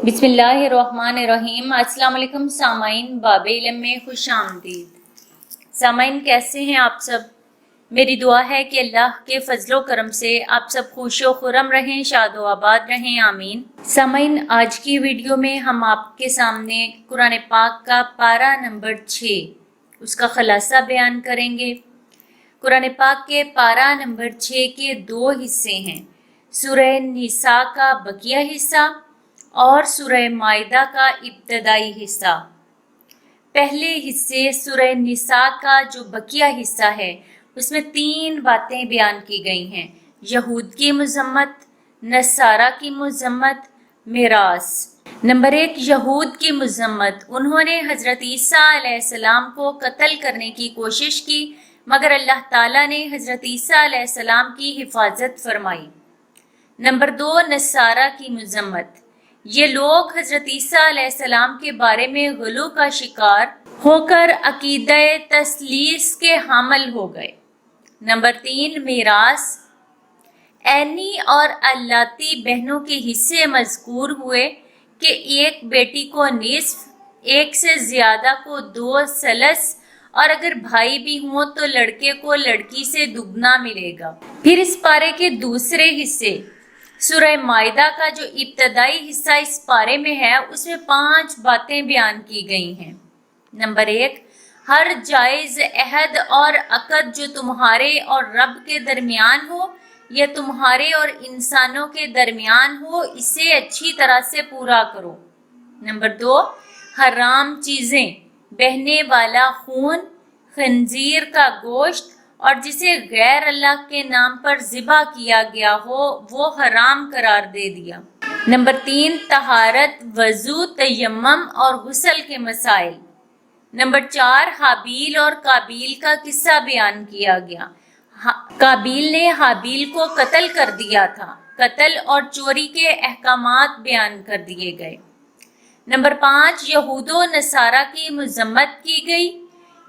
बिस्मिल्लाहिर्रहमानिर्रहीम। अस्सलाम वालेकुम सामाइन, बाब इल्म में खुश आमदीद। सामाइन, कैसे हैं आप सब? मेरी दुआ है कि अल्लाह के फजलो करम से आप सब खुशो खुरम रहें, शादो आबाद रहें, आमीन। सामाइन, आज की वीडियो में हम आपके सामने कुरान पाक का पारा नंबर 6 उसका खलासा बयान करेंगे। कुरान पाक के पारा नंबर 6 के 2 हिस्से हैं, सूरह निसा का बकिया हिस्सा और सूरह माइदा का इब्तदाई हिस्सा। पहले हिस्से सूरह निसा का जो बकिया हिस्सा है उसमें 3 बातें बयान की गई हैं: यहूद की मजम्मत, नसारा की मजम्मत, मिरास। नंबर 1, यहूद की मजम्मत। उन्होंने हजरत ईसा अलैहिस्सलाम को कत्ल करने की कोशिश की, मगर अल्लाह ताला ने हजरत ईसा अलैहिस्सलाम की हिफाजत फरमाई। नंबर 2, नसारा की मजम्मत। ये लोग हजरत ईसा अलैहिस्सलाम के बारे में गुलू का शिकार होकर अकीदा तस्लीस के हामिल हो गए। नंबर 3, मीरास। ऐनी और अल्लाती बहनों के हिस्से मज़कूर हुए कि एक बेटी को निस्फ, एक से ज्यादा को 2 सलस, और अगर भाई भी हों तो लड़के को लड़की से दुगना मिलेगा। फिर इस पारे के दूसरे हिस्से सूरह माइदा का जो इब्तदाई हिस्सा इस पारे में है उसमें 5 बातें बयान की गई हैं। नंबर 1, हर जायज़ अहद और अक़द जो तुम्हारे और रब के दरमियान हो या तुम्हारे और इंसानों के दरमियान हो, इसे अच्छी तरह से पूरा करो। नंबर 2, हराम चीज़ें, बहने वाला खून, खंजीर का गोश्त और जिसे गैर अल्लाह के नाम पर ज़िबा किया गया हो वो हराम करार दे दिया। नंबर 3, तहारत, वज़ू, तयम्मुम और गुस्ल के मसाइल। नंबर 4, हाबील और काबील का किस्सा बयान किया गया। काबील ने हाबील को कत्ल कर दिया था। कत्ल और चोरी के अहकामात बयान कर दिए गए। नंबर 5, यहूदो नसारा की मजम्मत की गई।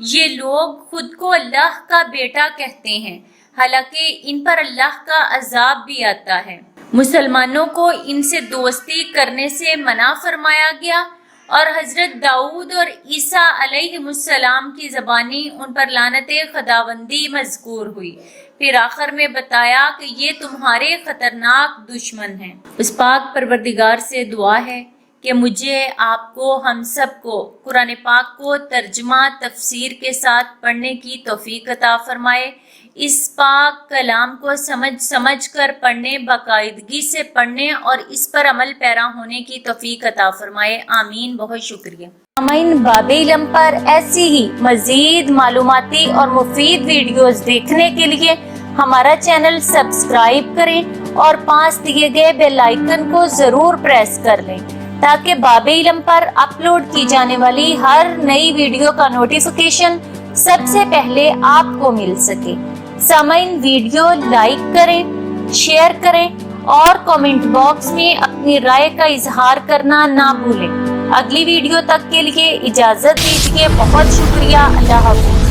ये लोग खुद को अल्लाह का बेटा कहते हैं, हालांकि इन पर अल्लाह का अजाब भी आता है। मुसलमानों को इनसे दोस्ती करने से मना फरमाया गया और हजरत दाऊद और ईसा अलैहिमुस्सलाम की ज़बानी उन पर लानते खुदावंदी मज़कूर हुई। फिर आखिर में बताया कि ये तुम्हारे खतरनाक दुश्मन हैं। उस पाक परवरदिगार से दुआ है कि मुझे, आपको, हम सबको कुरान पाक को तर्जुमा तफसीर के साथ पढ़ने की तौफीक अता फरमाए। इस पाक कलाम को समझ कर पढ़ने, बाकायदगी से पढ़ने और इस पर अमल पैरा होने की तौफीक अता फरमाए, आमीन। बहुत शुक्रिया। सामाइन, बाब इल्म पर ऐसी ही मजीद मालूमाती और मुफीद वीडियोस देखने के लिए हमारा चैनल सब्सक्राइब करें और पास दिए गए बेल आइकन को जरूर प्रेस कर लें ताकि बाब इल्म पर अपलोड की जाने वाली हर नई वीडियो का नोटिफिकेशन सबसे पहले आपको मिल सके। सामाइन, वीडियो लाइक करें, शेयर करें और कमेंट बॉक्स में अपनी राय का इजहार करना ना भूलें। अगली वीडियो तक के लिए इजाजत दीजिए। बहुत शुक्रिया। अल्लाह हाफ़िज़।